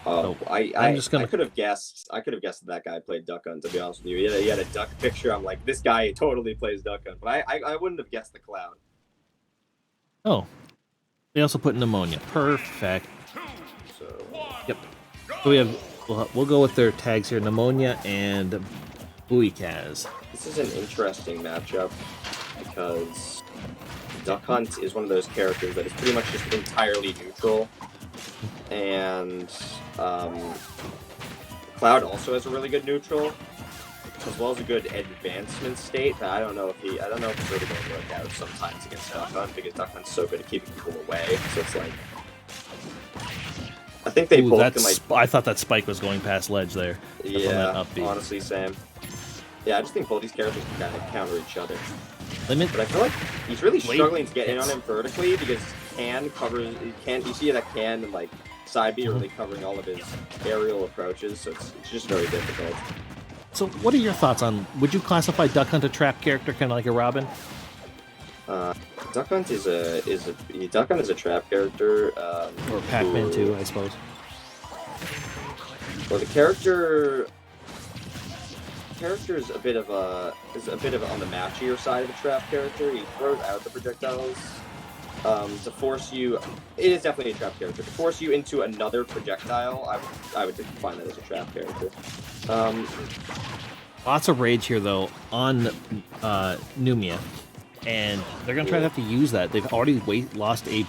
Oh, So I could have guessed. I could have guessed that guy played Duck Hunt. To be honest with you, he had a duck picture. I'm like, this guy totally plays Duck Hunt. But I wouldn't have guessed the Cloud. Oh, they also put Pneumonia. Perfect. So Yep. So we have. We'll go with their tags here: Pneumonia and BouiKaz. this is an interesting matchup because Duck Hunt is one of those characters that is pretty much just entirely neutral, and Cloud also has a really good neutral, as well as a good advancement state. But I don't know if he's really going to work out sometimes against Duck Hunt because Duck Hunt's so good at keeping people away. So it's like, I think they both can like. I thought that spike was going past ledge there. Yeah, honestly, same. Yeah, I just think both these characters can kind of counter each other. Limit. But I feel like he's really struggling to get in on him vertically because Can covers. You see that Can and like side B are really covering all of his aerial approaches, so it's just very difficult. So, what are your thoughts on? Would you classify Duck Hunt a trap character, kind of like a Robin? Duck Hunt is a trap character. Or Pac-Man too, I suppose. Well, the character is a bit of on the matchier side of the trap character. He throws out the projectiles to force you. It is definitely a trap character to force you into another projectile. I would define that as a trap character. Lots of rage here though on Pneuma, and they're gonna try to have to use that. They've already lost a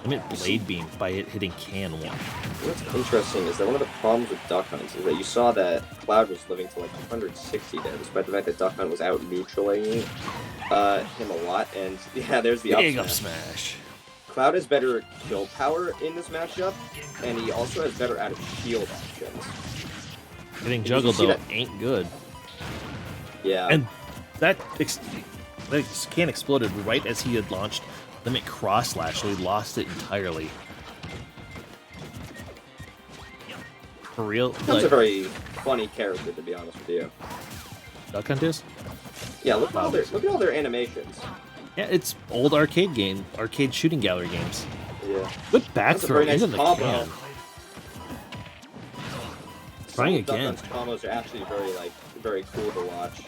limit blade beam by hitting Can 1. What's interesting is that one of the problems with Duck Hunt is that you saw that Cloud was living to like 160 there, despite the fact that Duck Hunt was out neutraling him a lot. And yeah, there's the big up smash. Cloud has better kill power in this matchup, and he also has better out of shield options. Getting juggled though ain't good. Yeah, and that Can exploded right as he had launched Limit Cross Slash, so he lost it entirely. For real, that's a very funny character, to be honest with you. Duck Hunt is? Yeah, look at all their animations. Yeah, it's old arcade shooting gallery games. Yeah. Good back throw into the Can. Trying again. Duck Hunt's combos are actually very cool to watch.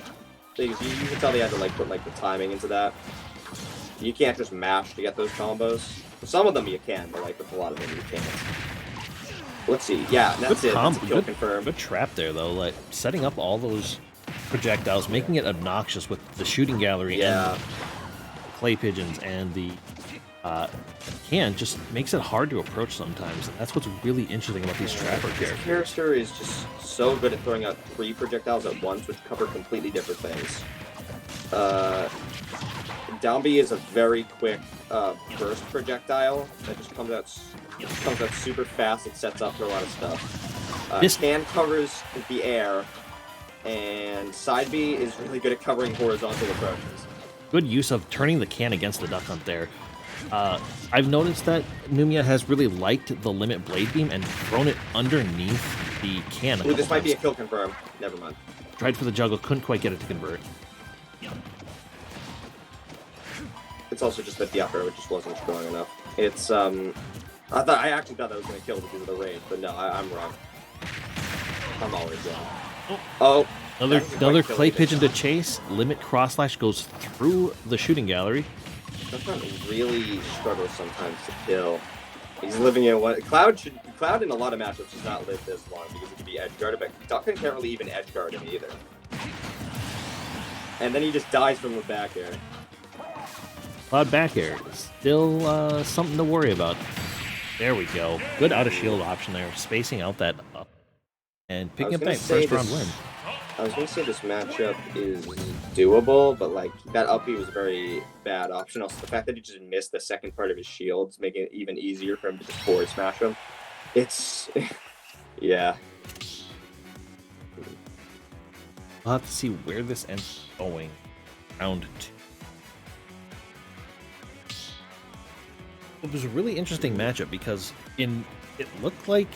Because you can tell they had to put the timing into that. You can't just mash to get those combos. For some of them you can, but with a lot of them you can't. Let's see. Yeah, that's it. That's a kill confirmed. Good trap there though, setting up all those projectiles, making it obnoxious with the shooting gallery and the clay pigeons, and the Can just makes it hard to approach sometimes. And that's what's really interesting about these trapper characters. This character is just so good at throwing out 3 projectiles at once, which cover completely different things. Down B is a very quick burst projectile that just comes out super fast. It sets up for a lot of stuff. Can covers the air, and side B is really good at covering horizontal approaches. Good use of turning the Can against the Duck Hunt there. I've noticed that Pneuma has really liked the Limit Blade Beam and thrown it underneath the Can. Ooh, this might be a kill confirm. Never mind. Tried for the juggle, couldn't quite get it to convert. It's also just that the upper just wasn't strong enough. It's I actually thought that was gonna kill because of the range, but no, I'm wrong. I'm always wrong. Oh, another clay pigeon to chase. Limit Cross Slash goes through the shooting gallery. Duck Hunt really struggles sometimes to kill. He's living in one. Cloud in a lot of matchups does not live this long because he can be edge guarded, but Duck Hunt can't really even edge guard him either. And then he just dies from the back air. Cloud back air, still something to worry about. There we go. Good out of shield option there, spacing out that up and picking up that first round win. I was going to say this matchup is doable, but that up B was a very bad option. Also, the fact that he just missed the second part of his shields, making it even easier for him to just forward smash him. It's, yeah. We'll have to see where this ends going. Round 2. It was a really interesting matchup because it looked like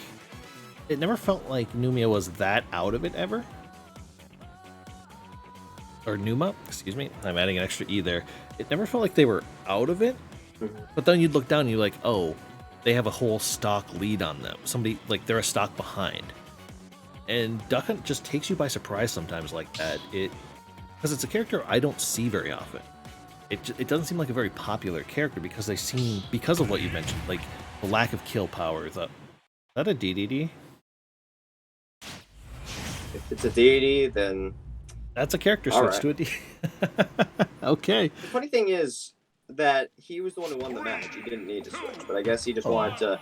it never felt like Pneuma was that out of it ever. Or Pneuma, excuse me. I'm adding an extra E there. It never felt like they were out of it, but then you'd look down and you're like, oh, they have a whole stock lead on them. Somebody, like, they're a stock behind. And Duck Hunt just takes you by surprise sometimes like that. Because it's a character I don't see very often. It doesn't seem like a very popular character because because of what you mentioned, like the lack of kill power. Is that a DDD? If it's a deity, then that's a character switch right. to a D. Okay. The funny thing is that he was the one who won the match. He didn't need to switch, but I guess he just wanted to.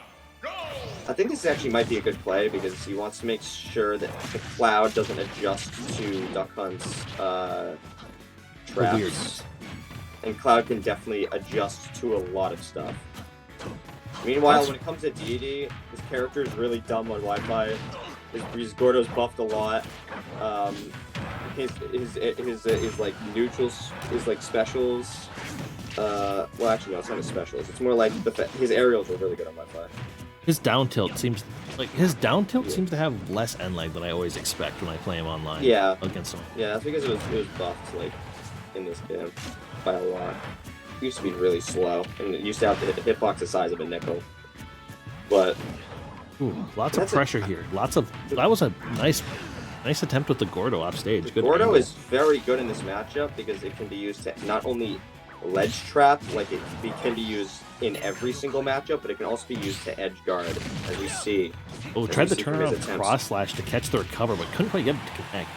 I think this actually might be a good play because he wants to make sure that the Cloud doesn't adjust to Duck Hunt's traps. And Cloud can definitely adjust to a lot of stuff. Meanwhile, when it comes to deity, his character is really dumb on Wi-Fi. His Gordo's buffed a lot. His like neutrals, his like specials. Well, actually, no, it's not his specials. It's more like his aerials are really good on Wi-Fi. His down tilt seems seems to have less end lag than I always expect when I play him online. Yeah, against him. Yeah, that's because it was buffed like in this game by a lot. It used to be really slow, and it used to have the hitbox the size of a nickel. But lots of pressure here. That was a nice attempt with the Gordo off stage. Good Gordo is very good in this matchup because it can be used to not only ledge trap, like it can be used in every single matchup, but it can also be used to edge guard, as we see. Well, tried to turn around cross slash to catch the recover, but couldn't quite get it to connect.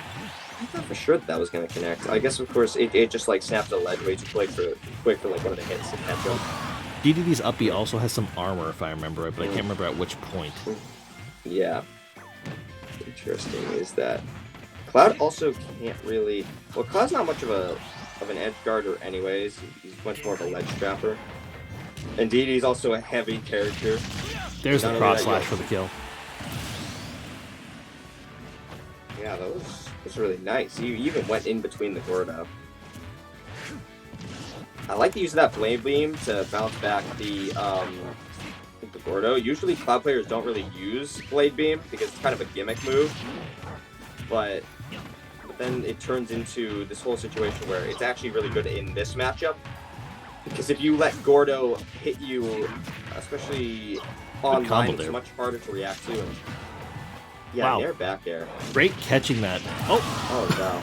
I thought for sure that was going to connect. I guess, of course, it just like snapped the ledge way too quick for like one of the hits to catch him. DDD's up B also has some armor, if I remember right, but I can't remember at which point. Yeah. Interesting is that Cloud also can't really. Well, Cloud's not much of an edge guarder, anyways. He's much more of a ledge trapper. And DDD's also a heavy character. There's the cross slash for the kill. Yeah, that was really nice. He even went in between the Gordo. I like the use of that Blade Beam to bounce back the Gordo. Usually Cloud players don't really use Blade Beam because it's kind of a gimmick move. But then it turns into this whole situation where it's actually really good in this matchup. Because if you let Gordo hit you, especially online, it's much harder to react to. And yeah, wow. Air back air. Great catching that. Oh! Oh, no.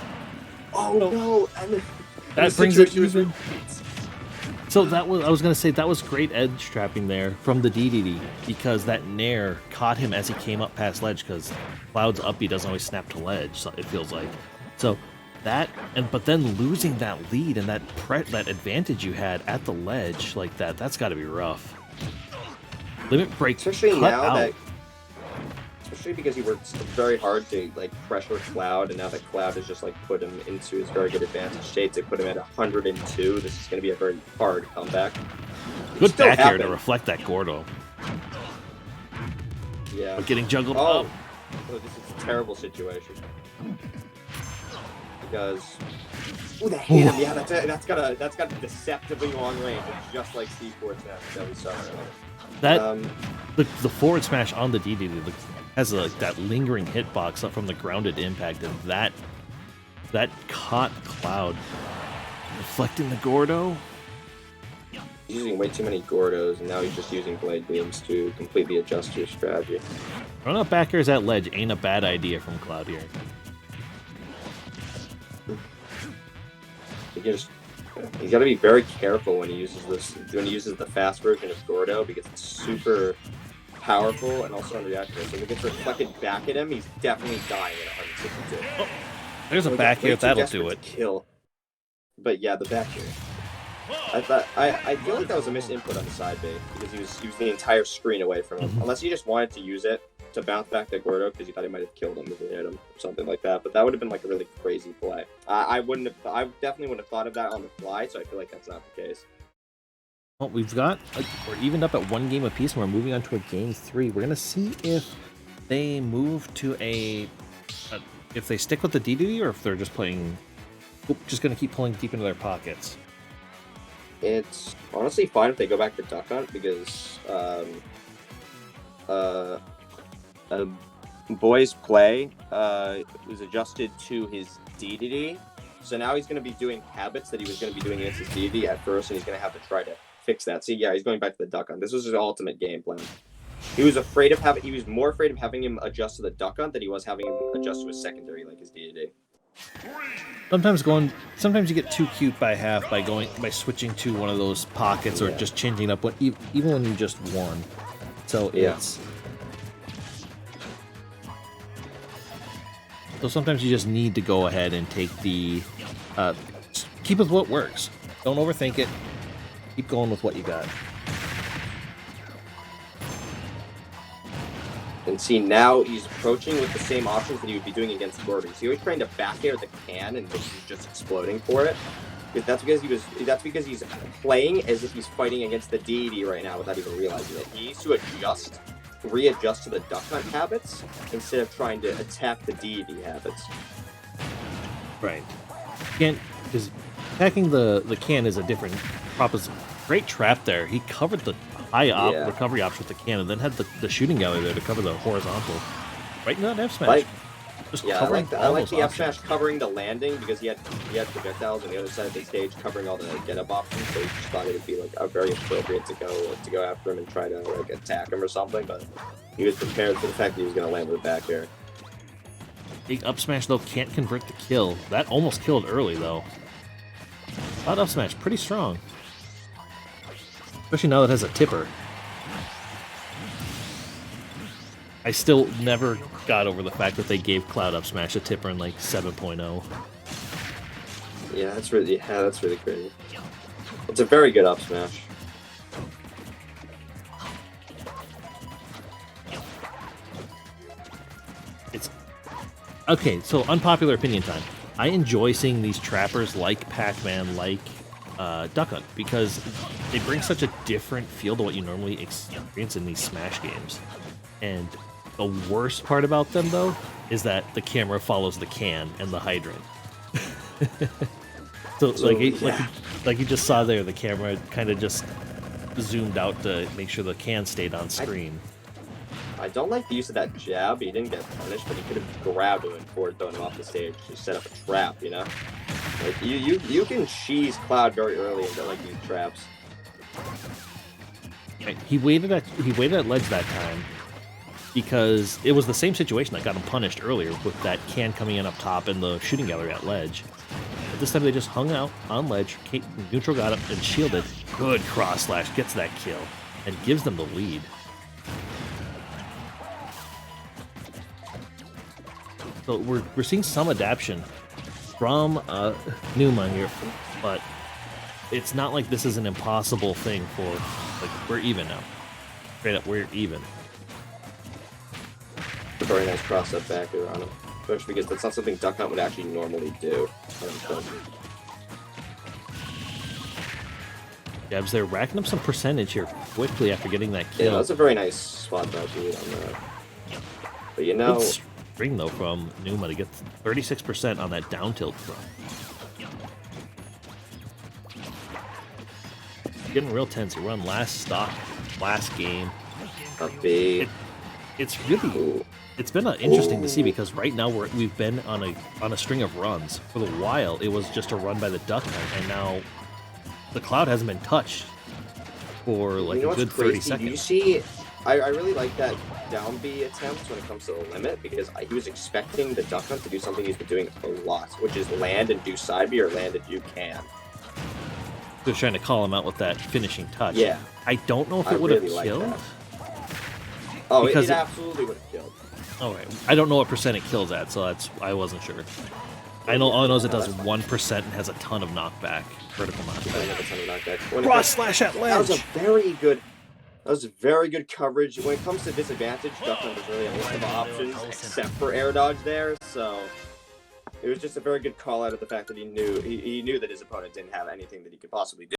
Oh, no! And that brings it even. So I was going to say, that was great edge trapping there from the DDD, because that Nair caught him as he came up past ledge, because Cloud's up B doesn't always snap to ledge, so it feels like. So that, but then losing that lead and that advantage you had at the ledge like that's got to be rough. Limit break, especially now that, especially because he worked very hard to like pressure Cloud, and now that Cloud has just like put him into his very good advantage state to put him at 102. This is going to be a very hard comeback. Good back air to reflect that Gordo. Yeah, but getting juggled up. Oh, this is a terrible situation. Because that hit him. Yeah, that's got a deceptively long range, just like C4 that we saw earlier. That the forward smash on the DDD has that lingering hitbox up from the grounded impact, and that caught Cloud reflecting the Gordo. He's using way too many Gordos, and now he's just using Blade Beams to completely adjust his strategy. Run up back airs at ledge ain't a bad idea from Cloud here. He's got to be very careful when he uses the fast version of Gordo, because it's super powerful and also unreactive. So if it gets reflected back at him, he's definitely dying at 162. Oh, there's a back air, that'll do it. Kill. But yeah, the back air. I feel like that was a missed input on the side B, because he was the entire screen away from him. Unless he just wanted to use it to bounce back to Gordo because he thought he might have killed him if he hit him or something like that. But that would have been like a really crazy play. I definitely wouldn't have thought of that on the fly, so I feel like that's not the case. Well, we're evened up at 1 game apiece, and we're moving on to a game 3. We're gonna see if they move to if they stick with the DDD, or if they're just gonna keep pulling deep into their pockets. It's honestly fine if they go back to Duck Hunt, because Boy's play was adjusted to his DDD, so now he's going to be doing habits that he was going to be doing against his DDD at first, and he's going to have to try to fix that. See, yeah, he's going back to the duck hunt. This was his ultimate game plan. He was afraid of having. He was more afraid of having him adjust to the duck hunt than he was having him adjust to his secondary, like his DD. Sometimes you get too cute by half by switching to one of those pockets or just changing up even when you just won. So so sometimes you just need to go ahead and take the keep with what works. Don't overthink it. Keep going with what you got. And see, now he's approaching with the same options that he would be doing against Gorby. So he was trying to back air the can, and he's just exploding for it. That's because he's playing as if he's fighting against the deity right now without even realizing it. He needs to readjust to the duck hunt habits instead of trying to attack the deity habits. Right. Because attacking the can is a different proposition. Great trap there. He covered the high recovery option with the can, and then had the shooting gallery there to cover the horizontal. Right in that F smash. I like the F smash covering the landing because he had projectiles on the other side of the stage covering all the get up options. So he just thought it would be like a very appropriate to go after him and try to like attack him or something. But he was prepared for the fact that he was going to land with a back air. Big up smash though can't convert the kill. That almost killed early though. That up smash pretty strong. Especially now that it has a tipper. I still never got over the fact that they gave Cloud Up Smash a tipper in like 7.0. Yeah, that's really crazy. It's a very good up smash. It's okay. So unpopular opinion time. I enjoy seeing these trappers like Pac-Man, like Duck Hunt, because they bring such a different feel to what you normally experience in these Smash games. And the worst part about them, though, is that the camera follows the can and the hydrant. Like you just saw there, the camera kind of just zoomed out to make sure the can stayed on screen. I don't like the use of that jab. He didn't get punished, but he could have grabbed him and forward thrown him off the stage to set up a trap, you know? Like, you can cheese Cloud very early into like these traps. Right. He waited at ledge that time because it was the same situation that got him punished earlier with that can coming in up top and the shooting gallery at ledge. But this time they just hung out on ledge, neutral got up and shielded. Good cross slash, gets that kill, and gives them the lead. So we're seeing some adaptation from Pneuma here, but it's not like this is an impossible thing for, like, we're even now. Straight up, we're even. A very nice cross-up back there on him, especially because that's not something Duck Hunt would actually normally do. Jabs there, racking up some percentage here quickly after getting that kill. Yeah, that's a very nice spot dodge lead on that. But you know... Good string, though, from Pneuma to get 36% on that down tilt front. Getting real tense. He run last stock, last game. It's really... It's been interesting to see because right now we've been on a string of runs. For a while, it was just a run by the Duck Hunt, and now the Cloud hasn't been touched for like a good 30 seconds. You see, I really like that down B attempt when it comes to the limit because he was expecting the Duck Hunt to do something he's been doing a lot, which is land and do side B or land and do can. They're trying to call him out with that finishing touch. Yeah. I don't know if it would have killed. Oh, it absolutely would have killed. All right. I don't know what percent it kills at, so I wasn't sure. All I know is it does 1% and has a ton of knockback, vertical knockback. Cross slash at ledge. That was very good coverage. When it comes to disadvantage, Duck Hunt doesn't really have a lot of options except for air dodge there, so it was just a very good call out of the fact that he knew that his opponent didn't have anything that he could possibly do.